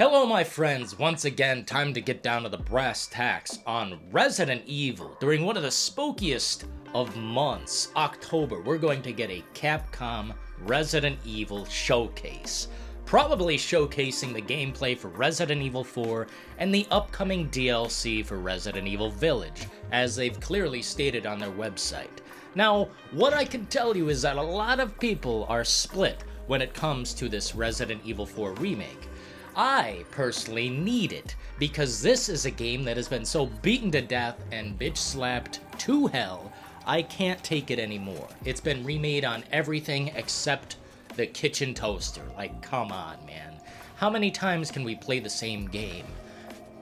Hello, my friends. Once again, time to get down to the brass tacks on Resident Evil. During one of the spookiest of months, October, we're going to get a Capcom Resident Evil showcase. Probably showcasing the gameplay for Resident Evil 4 and the upcoming DLC for Resident Evil Village, as they've clearly stated on their website. Now, what I can tell you is that a lot of people are split when it comes to this Resident Evil 4 remake. I personally need it, because this is a game that has been so beaten to death and bitch slapped to hell, I can't take it anymore. It's been remade on everything except the kitchen toaster. Like, come on, man. How many times can we play the same game?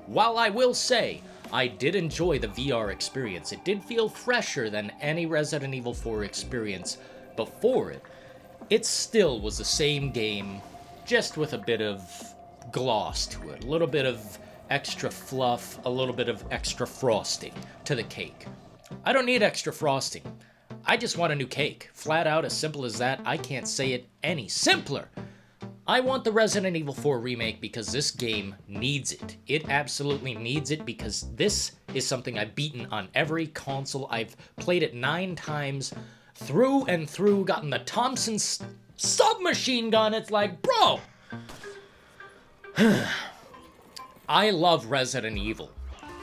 While I will say, I did enjoy the VR experience. It did feel fresher than any Resident Evil 4 experience before it. It still was the same game, just with a bit of gloss to it, a little bit of extra fluff, a little bit of extra frosting to the cake. I don't need extra frosting. I just want a new cake. Flat out, as simple as that. I can't say it any simpler. I want the Resident Evil 4 remake because this game needs it. It absolutely needs it because this is something I've beaten on every console. I've played it 9 times through and through, gotten the Thompson submachine gun. It's like, bro! I love Resident Evil,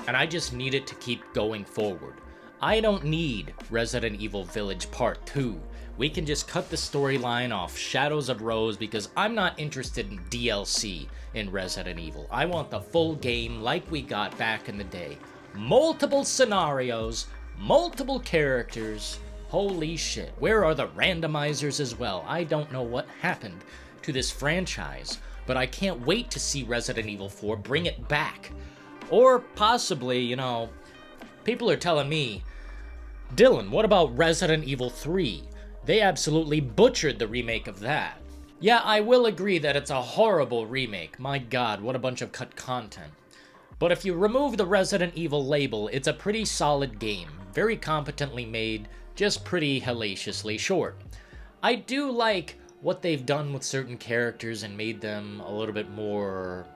and I just need it to keep going forward. I don't need Resident Evil Village Part 2. We can just cut the storyline off Shadows of Rose because I'm not interested in DLC in Resident Evil. I want the full game like we got back in the day. Multiple scenarios, multiple characters. Holy shit. Where are the randomizers as well? I don't know what happened to this franchise, but I can't wait to see Resident Evil 4 bring it back. Or possibly, people are telling me, Dylan, what about Resident Evil 3? They absolutely butchered the remake of that. Yeah, I will agree that it's a horrible remake. My god, what a bunch of cut content. But if you remove the Resident Evil label, it's a pretty solid game. Very competently made, just pretty hellaciously short. I do like what they've done with certain characters and made them a little bit more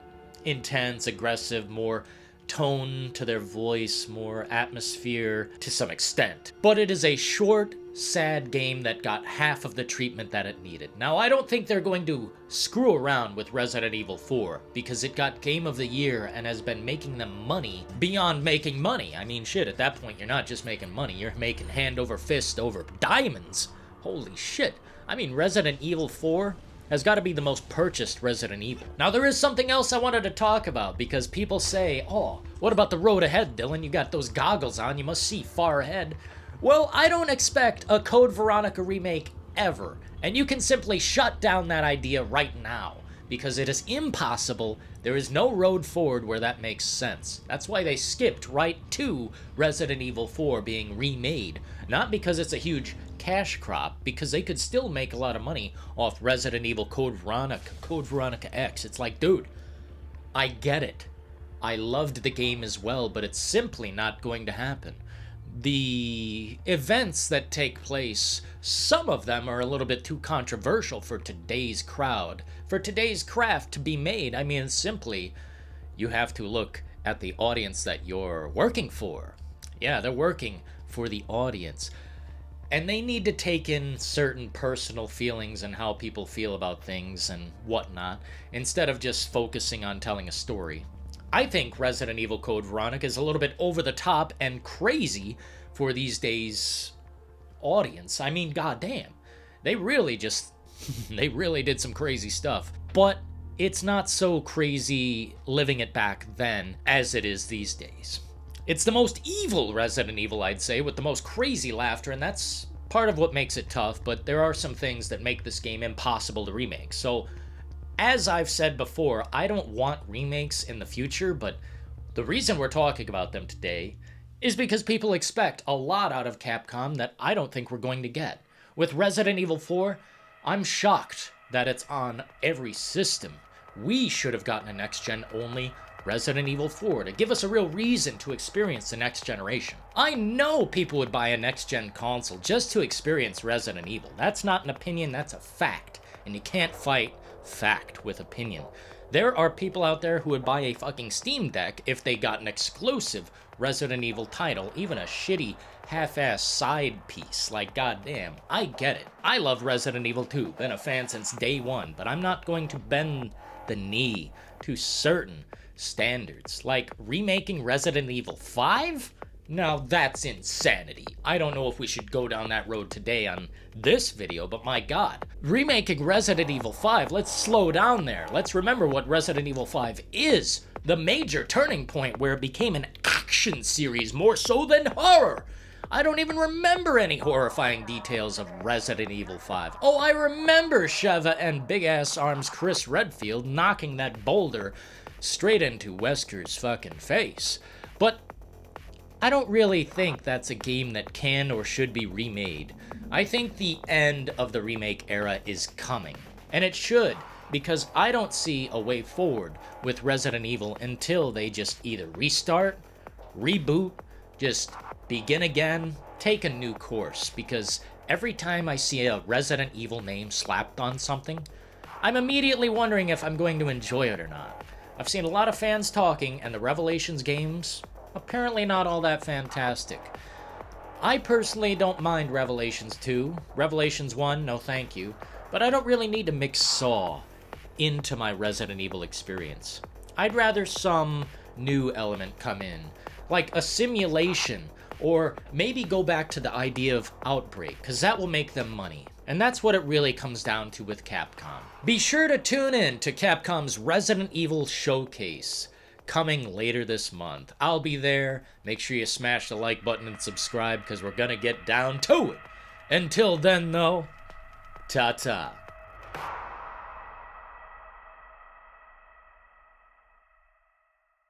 intense, aggressive, more tone to their voice, more atmosphere to some extent. But it is a short, sad game that got half of the treatment that it needed. Now, I don't think they're going to screw around with Resident Evil 4 because it got Game of the Year and has been making them money beyond making money. I mean, shit, at that point, you're not just making money, you're making hand over fist over diamonds. Holy shit. I mean, Resident Evil 4 has got to be the most purchased Resident Evil. Now, there is something else I wanted to talk about, because people say, oh, what about the road ahead, Dylan? You got those goggles on, you must see far ahead. Well, I don't expect a Code Veronica remake ever, and you can simply shut down that idea right now, because it is impossible. There is no road forward where that makes sense. That's why they skipped right to Resident Evil 4 being remade. Not because it's a huge cash crop, because they could still make a lot of money off Resident Evil Code Veronica X. It's like, dude, I get it. I loved the game as well, but it's simply not going to happen. The events that take place, some of them are a little bit too controversial for today's crowd, for today's craft to be made. I mean, simply, you have to look at the audience that you're working for. Yeah, they're working for the audience. And they need to take in certain personal feelings and how people feel about things and whatnot, instead of just focusing on telling a story. I think Resident Evil Code Veronica is a little bit over the top and crazy for these days' audience. I mean, goddamn. They really did some crazy stuff. But it's not so crazy living it back then as it is these days. It's the most evil Resident Evil, I'd say, with the most crazy laughter, and that's part of what makes it tough, but there are some things that make this game impossible to remake. So, as I've said before, I don't want remakes in the future, but the reason we're talking about them today is because people expect a lot out of Capcom that I don't think we're going to get. With Resident Evil 4, I'm shocked that it's on every system. We should have gotten a next-gen only Resident Evil 4 to give us a real reason to experience the next generation. I know people would buy a next-gen console just to experience Resident Evil. That's not an opinion, that's a fact. And you can't fight fact with opinion. There are people out there who would buy a fucking Steam Deck if they got an exclusive Resident Evil title, even a shitty half-ass side piece. Like, goddamn, I get it. I love Resident Evil 2, been a fan since day one, but I'm not going to bend the knee to certain standards. Like, remaking Resident Evil 5? Now that's insanity. I don't know if we should go down that road today on this video, but my god. Remaking Resident Evil 5, let's slow down there. Let's remember what Resident Evil 5 is. The major turning point where it became an action series more so than horror. I don't even remember any horrifying details of Resident Evil 5. Oh, I remember Sheva and Big Ass Arms Chris Redfield knocking that boulder straight into Wesker's fucking face. But I don't really think that's a game that can or should be remade. I think the end of the remake era is coming. And it should, because I don't see a way forward with Resident Evil until they just either restart, reboot, just begin again, take a new course. Because every time I see a Resident Evil name slapped on something, I'm immediately wondering if I'm going to enjoy it or not. I've seen a lot of fans talking, and the Revelations games, apparently not all that fantastic. I personally don't mind Revelations 2. Revelations 1, no thank you. But I don't really need to mix Saw into my Resident Evil experience. I'd rather some new element come in, like a simulation, or maybe go back to the idea of Outbreak, because that will make them money. And that's what it really comes down to with Capcom. Be sure to tune in to Capcom's Resident Evil Showcase, coming later this month. I'll be there. Make sure you smash the like button and subscribe, because we're gonna get down to it. Until then, though, ta-ta.